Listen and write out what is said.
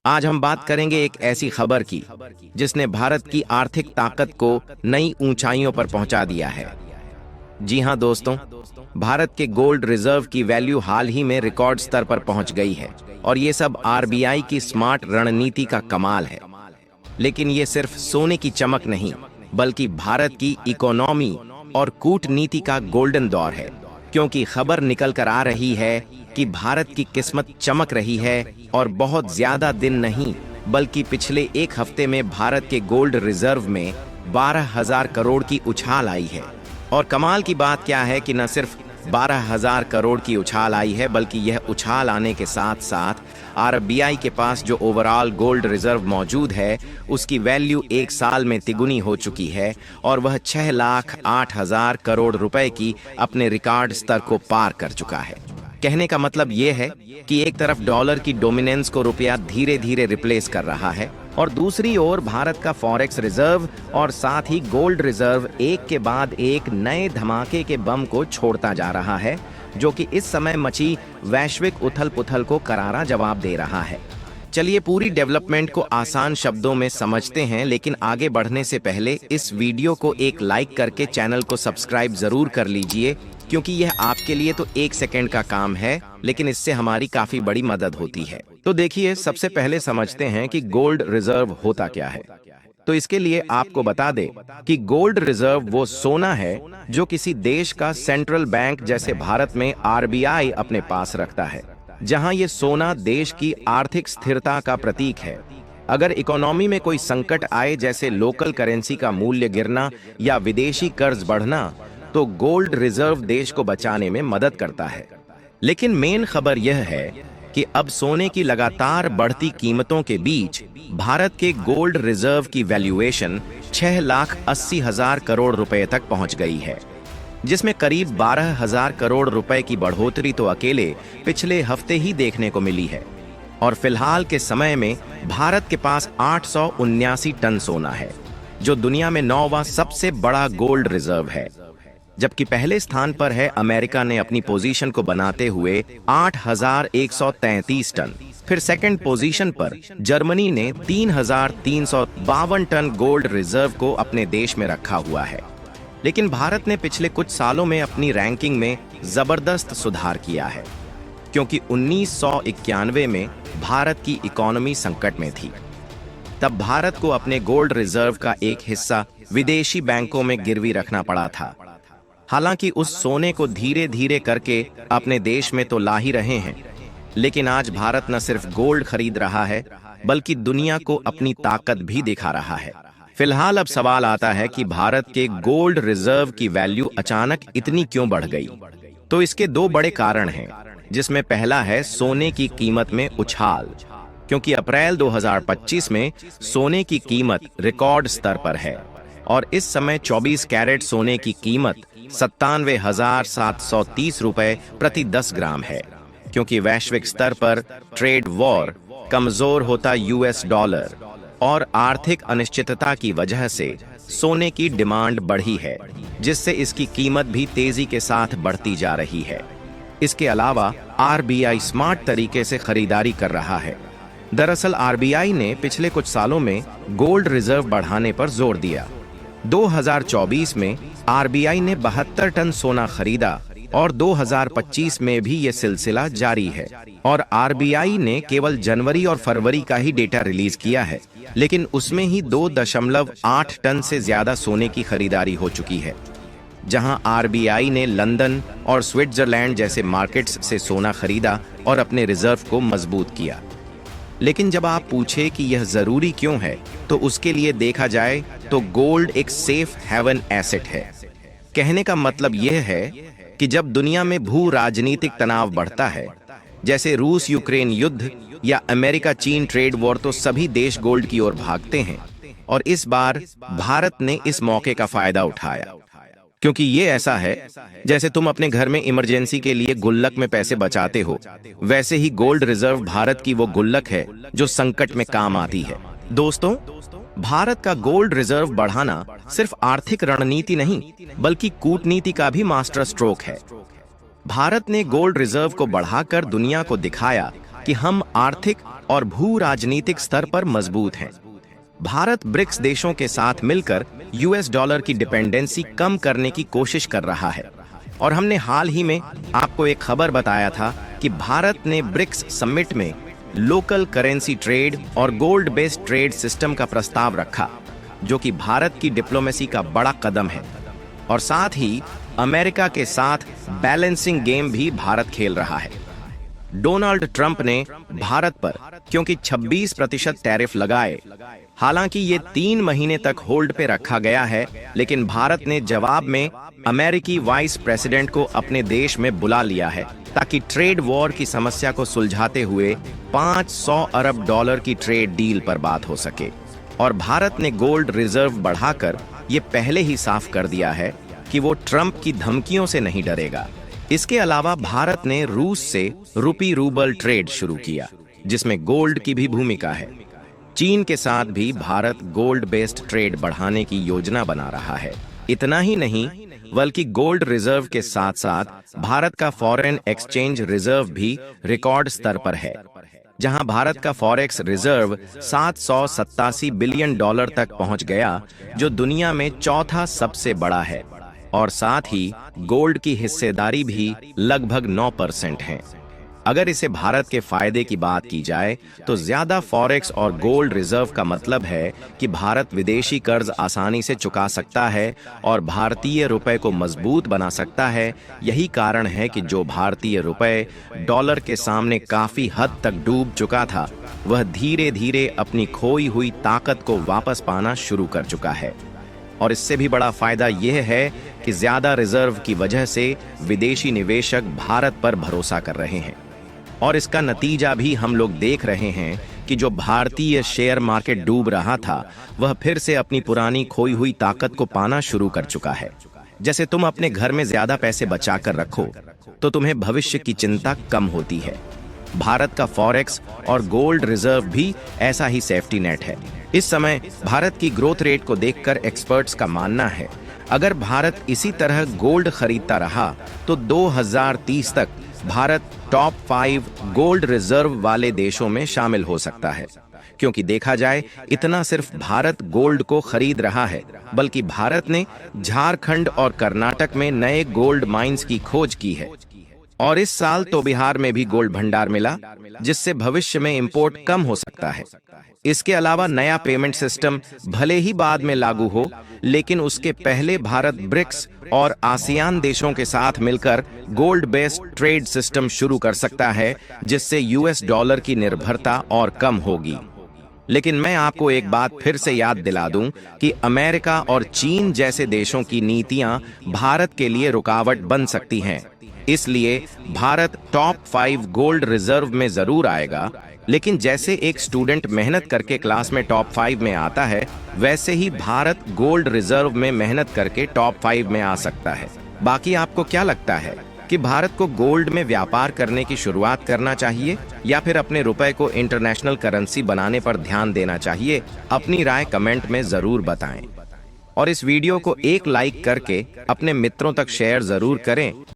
आज हम बात करेंगे एक ऐसी खबर की जिसने भारत की आर्थिक ताकत को नई ऊंचाइयों पर पहुंचा दिया है। जी हां दोस्तों, भारत के गोल्ड रिजर्व की वैल्यू हाल ही में रिकॉर्ड स्तर पर पहुंच गई है और ये सब आरबीआई की स्मार्ट रणनीति का कमाल है। लेकिन ये सिर्फ सोने की चमक नहीं, बल्कि भारत की इकोनॉमी और कूटनीति का गोल्डन दौर है, क्योंकि खबर निकल कर आ रही है कि भारत की किस्मत चमक रही है और बहुत ज्यादा दिन नहीं, बल्कि पिछले एक हफ्ते में भारत के गोल्ड रिजर्व में 12,000 करोड़ की उछाल आई है। और कमाल की बात क्या है कि न सिर्फ 12,000 करोड़ की उछाल आई है, बल्कि यह उछाल आने के साथ साथ आरबीआई के पास जो ओवरऑल गोल्ड रिजर्व मौजूद है उसकी वैल्यू एक साल में तिगुनी हो चुकी है और वह 6,08,000 करोड़ रुपए की अपने रिकॉर्ड स्तर को पार कर चुका है। कहने का मतलब यह है कि एक तरफ डॉलर की डोमिनेंस को रुपया धीरे धीरे रिप्लेस कर रहा है और दूसरी ओर भारत का फॉरेक्स रिजर्व और साथ ही गोल्ड रिजर्व एक के बाद एक नए धमाके के बम को छोड़ता जा रहा है, जो कि इस समय मची वैश्विक उथल पुथल को करारा जवाब दे रहा है। चलिए पूरी डेवलपमेंट को आसान शब्दों में समझते हैं, लेकिन आगे बढ़ने से पहले इस वीडियो को एक लाइक करके चैनल को सब्सक्राइब जरूर कर लीजिए, क्योंकि यह आपके लिए तो एक सेकंड का काम है, लेकिन इससे हमारी काफी बड़ी मदद होती है। तो देखिए, सबसे पहले समझते हैं कि गोल्ड रिजर्व होता क्या है। तो इसके लिए आपको बता दें कि गोल्ड रिजर्व वो सोना है जो किसी देश का सेंट्रल बैंक जैसे भारत में आरबीआई अपने पास रखता है, जहां ये सोना देश की आर्थिक स्थिरता का प्रतीक है। अगर इकोनॉमी में कोई संकट आए, जैसे लोकल करेंसी का मूल्य गिरना या विदेशी कर्ज बढ़ना, तो गोल्ड रिजर्व देश को बचाने में मदद करता है। लेकिन मेन खबर यह है कि अब सोने की लगातार बढ़ती कीमतों के बीच भारत के गोल्ड रिजर्व की वैल्यूएशन 6,80,000 करोड़ रुपए तक पहुंच गई है, जिसमें करीब 12,000 करोड़ रुपए की बढ़ोतरी तो अकेले पिछले हफ्ते ही देखने को मिली है। और फिलहाल के समय में भारत के पास 879 टन सोना है, जो दुनिया में 9वां सबसे बड़ा गोल्ड रिजर्व है, जबकि पहले स्थान पर है अमेरिका ने अपनी पोजीशन को बनाते हुए 8,133 टन। फिर सेकंड पोजीशन पर जर्मनी ने 3,352 टन गोल्ड रिजर्व को अपने देश में रखा हुआ है। लेकिन भारत ने पिछले कुछ सालों में अपनी रैंकिंग में जबरदस्त सुधार किया है, क्योंकि 1991 में भारत की इकोनॉमी संकट में थी। तब भारत को अपने गोल्ड रिजर्व का एक हिस्सा विदेशी बैंकों में गिरवी रखना पड़ा था। हालांकि उस सोने को धीरे धीरे करके अपने देश में तो ला ही रहे हैं, लेकिन आज भारत न सिर्फ गोल्ड खरीद रहा है, बल्कि दुनिया को अपनी ताकत भी दिखा रहा है। फिलहाल अब सवाल आता है कि भारत के गोल्ड रिजर्व की वैल्यू अचानक इतनी क्यों बढ़ गई। तो इसके दो बड़े कारण हैं, जिसमें पहला है सोने की कीमत में उछाल, क्योंकि अप्रैल 2025 में सोने की कीमत रिकॉर्ड स्तर पर है और इस समय 24 कैरेट सोने की कीमत 97,730 रुपए प्रति 10 ग्राम है, क्योंकि वैश्विक स्तर पर ट्रेड वॉर, कमजोर होता यूएस डॉलर और आर्थिक अनिश्चितता की वजह से सोने की डिमांड बढ़ी है, जिससे इसकी कीमत भी तेजी के साथ बढ़ती जा रही है। इसके अलावा आरबीआई स्मार्ट तरीके से खरीदारी कर रहा है। दरअसल आरबीआई ने पिछले कुछ सालों में गोल्ड रिजर्व बढ़ाने पर जोर दिया। 2024 में आरबीआई ने 72 टन सोना खरीदा और 2025 में भी ये सिलसिला जारी है। और आरबीआई ने केवल जनवरी और फरवरी का ही डेटा रिलीज किया है, लेकिन उसमें ही 2.8 टन से ज्यादा सोने की खरीदारी हो चुकी है, जहां आरबीआई ने लंदन और स्विट्जरलैंड जैसे मार्केट्स से सोना खरीदा और अपने रिजर्व को मजबूत किया। लेकिन जब आप पूछे कि यह जरूरी क्यों है, तो उसके लिए देखा जाए तो गोल्ड एक सेफ हेवन एसेट है। कहने का मतलब यह है कि जब दुनिया में भू राजनीतिक तनाव बढ़ता है, जैसे रूस यूक्रेन युद्ध या अमेरिका चीन ट्रेड वॉर, तो सभी देश गोल्ड की ओर भागते हैं। और इस बार भारत ने इस मौके का फायदा उठाया, क्योंकि ये ऐसा है जैसे तुम अपने घर में इमरजेंसी के लिए गुल्लक में पैसे बचाते हो, वैसे ही गोल्ड रिजर्व भारत की वो गुल्लक है जो संकट में काम आती है। दोस्तों, भारत का गोल्ड रिजर्व बढ़ाना सिर्फ आर्थिक रणनीति नहीं, बल्कि कूटनीति का भी मास्टर स्ट्रोक है। भारत ने गोल्ड रिजर्व को बढ़ाकर दुनिया को दिखाया कि हम आर्थिक और भू राजनीतिक स्तर पर मजबूत हैं। भारत ब्रिक्स देशों के साथ मिलकर यूएस डॉलर की डिपेंडेंसी कम करने की कोशिश कर रहा है और हमने हाल ही में आपको एक खबर बताया था कि भारत ने ब्रिक्स समिट में लोकल करेंसी ट्रेड और गोल्ड बेस्ड ट्रेड सिस्टम का प्रस्ताव रखा, जो कि भारत की डिप्लोमेसी का बड़ा कदम है। और साथ ही अमेरिका के साथ बैलेंसिंग गेम भी भारत खेल रहा है। डोनाल्ड ट्रंप ने भारत पर क्योंकि 26% टैरिफ लगाए, हालांकि ये 3 महीने तक होल्ड पे रखा गया है, लेकिन भारत ने जवाब में अमेरिकी वाइस प्रेसिडेंट को अपने देश में बुला लिया है ताकि ट्रेड वॉर की समस्या को सुलझाते हुए 500 अरब डॉलर की ट्रेड डील पर बात हो सके। और भारत ने गोल्ड रिजर्व बढ़ाकर ये पहले ही साफ कर दिया है कि वो ट्रंप की धमकियों से नहीं डरेगा। इसके अलावा भारत ने रूस से रूपी रूबल ट्रेड शुरू किया, जिसमें गोल्ड की भी भूमिका है। चीन के साथ भी भारत गोल्ड बेस्ड ट्रेड बढ़ाने की योजना बना रहा है। इतना ही नहीं, बल्कि गोल्ड रिजर्व के साथ साथ भारत का फॉरेन एक्सचेंज रिजर्व भी रिकॉर्ड स्तर पर है, जहां भारत का फॉरेक्स रिजर्व 787 बिलियन डॉलर तक पहुंच गया, जो दुनिया में चौथा सबसे बड़ा है। और साथ ही गोल्ड की हिस्सेदारी भी लगभग 9% है। अगर इसे भारत के फायदे की बात की जाए तो ज्यादा फॉरेक्स और गोल्ड रिजर्व का मतलब है कि भारत विदेशी कर्ज आसानी से चुका सकता है और भारतीय रुपए को मजबूत बना सकता है। यही कारण है कि जो भारतीय रुपए डॉलर के सामने काफी हद तक डूब चुका था, वह धीरे धीरे अपनी खोई हुई ताकत को वापस पाना शुरू कर चुका है। और इससे भी बड़ा फायदा यह है कि ज्यादा रिजर्व की वजह से विदेशी निवेशक भारत पर भरोसा कर रहे हैं। और इसका नतीजा भी हम लोग देख रहे हैं कि जो भारतीय शेयर मार्केट डूब रहा था, वह फिर से अपनी पुरानी खोई हुई ताकत को पाना शुरू कर चुका है। जैसे तुम अपने घर में ज्यादा पैसे बचा कर रखो तो तुम्हें भविष्य की चिंता कम होती है। भारत का फॉरेक्स और गोल्ड रिजर्व भी ऐसा ही सेफ्टी नेट है। इस समय भारत की ग्रोथ रेट को देखकर एक्सपर्ट्स का मानना है, अगर भारत इसी तरह गोल्ड खरीदता रहा तो 2030 तक भारत टॉप 5 गोल्ड रिजर्व वाले देशों में शामिल हो सकता है। क्योंकि देखा जाए, इतना सिर्फ भारत गोल्ड को खरीद रहा है, बल्कि भारत ने झारखंड और कर्नाटक में नए गोल्ड माइंस की खोज की है। और इस साल तो बिहार में भी गोल्ड भंडार मिला, जिससे भविष्य में इंपोर्ट कम हो सकता है। इसके अलावा नया पेमेंट सिस्टम भले ही बाद में लागू हो, लेकिन उसके पहले भारत ब्रिक्स और आसियान देशों के साथ मिलकर गोल्ड बेस्ड ट्रेड सिस्टम शुरू कर सकता है, जिससे यूएस डॉलर की निर्भरता और कम होगी। लेकिन मैं आपको एक बात फिर से याद दिला दूं कि अमेरिका और चीन जैसे देशों की नीतियां भारत के लिए रुकावट बन सकती हैं। इसलिए भारत टॉप 5 गोल्ड रिजर्व में जरूर आएगा, लेकिन जैसे एक स्टूडेंट मेहनत करके क्लास में टॉप 5 में आता है, वैसे ही भारत गोल्ड रिजर्व में मेहनत करके टॉप 5 में आ सकता है। बाकी आपको क्या लगता है कि भारत को गोल्ड में व्यापार करने की शुरुआत करना चाहिए या फिर अपने रुपए को इंटरनेशनल करेंसी बनाने पर ध्यान देना चाहिए? अपनी राय कमेंट में जरूर बताएं और इस वीडियो को एक लाइक करके अपने मित्रों तक शेयर जरूर करें।